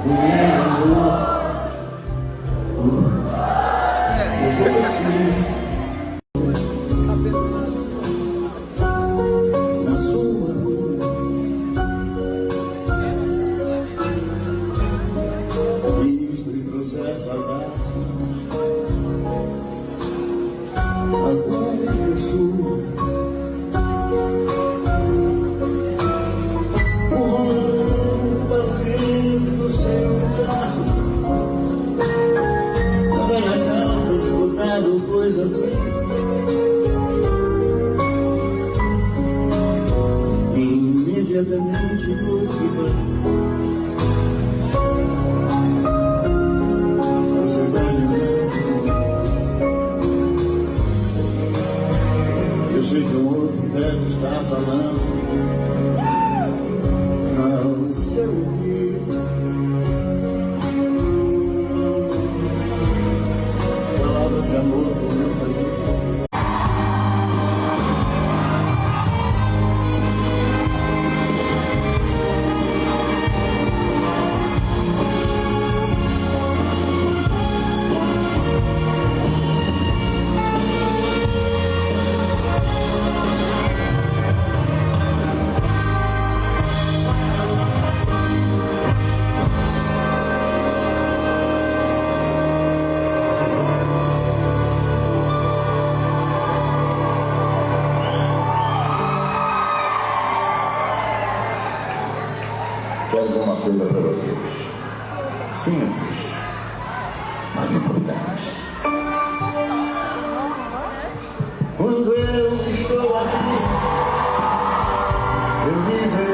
o meu amor, eu conheci na sua rua e isto me trouxe saudades. Agora eu sou o rolo batendo no seu carro, na velha casa escutado coisa assim. Imediatamente você vai lembrar. Eu sei que o outro deve estar falando ao seu ouvido palavras de amor como eu falei. Quero dizer uma coisa para vocês. Simples, mas importante. Quando eu estou aqui, eu vivo